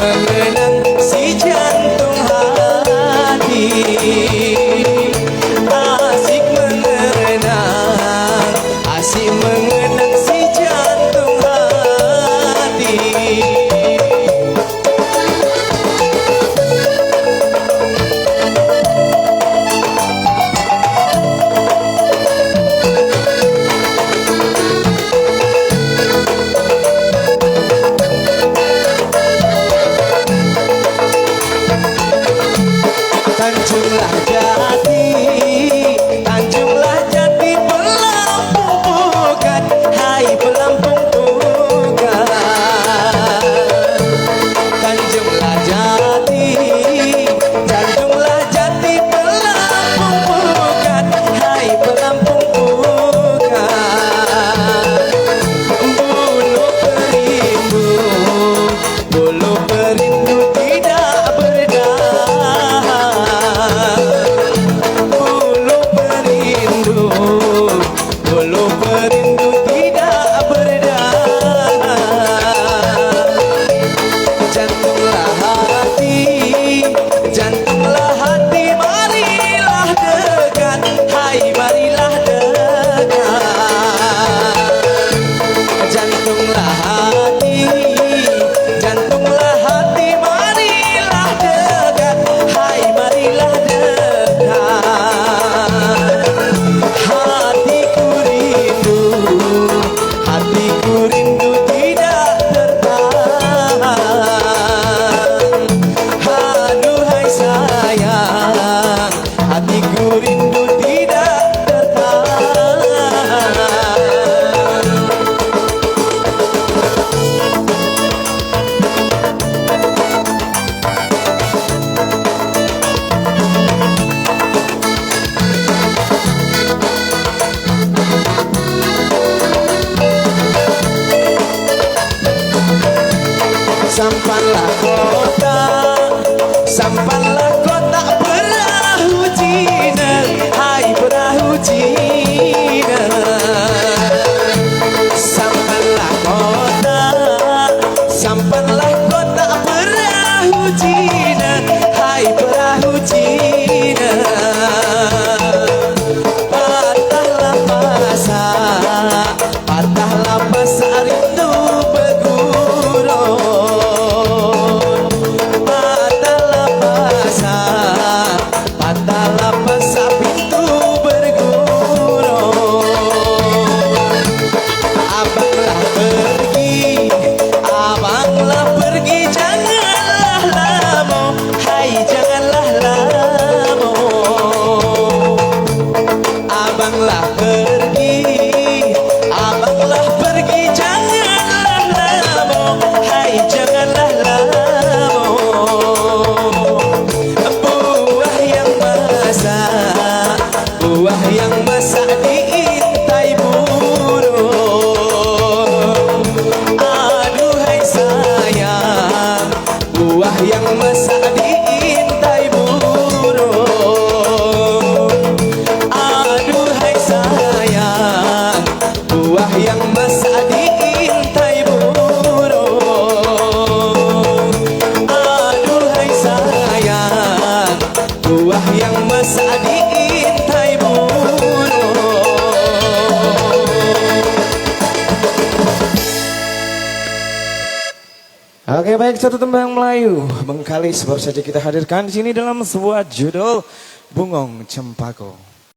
mengenang si jantung hati, asik mengenang, asik mengenang si jantung hati. Tanjunglah Jati, Tanjunglah Jati, Pelampung Pukat, hai Pelampung Pukat. Tanjunglah Jati, Tanjunglah Jati, Pelampung Pukat, hai Pelampung Pukat. Bulu perindu, bulu perindu tidak berdaya. Bulu perindu, bulu perindu tidak berdaya. Jantunglah hati, jantunglah hati, marilah dekat, hai marilah dekat. Jantunglah hati, jantunglah hati, marilah dekat, hai marilah dekat. Hatiku rindu, hatiku rindu tidak tertahan. Aduhai sayang, hatiku rindu tidak tertahan. Sampanlah kota, sampanlah kota perahu Cina, hai perahu Cina. Sampanlah kota, sampanlah kota perahu Cina, hai perahu Cina. Patahlah pasak, patahlah pasak rindu bergurau. Patahlah pasak pintu bergurau. Abanglah pergi, abanglah pergi, janganlah lama, hai janganlah lama. Abanglah pergi, abanglah pergi, janganlah lama, hai janganlah lama. Buah yang masak diintai burung. Aduhai sayang, buah yang masak diintai burung. Aduhai sayang, buah yang masak diintai burung. Aduhai sayang, buah yang masak diintai burung. Oke, baik, satu tembang Melayu Bengkalis baru saja kita hadirkan di sini dalam sebuah judul Bungong Cempako.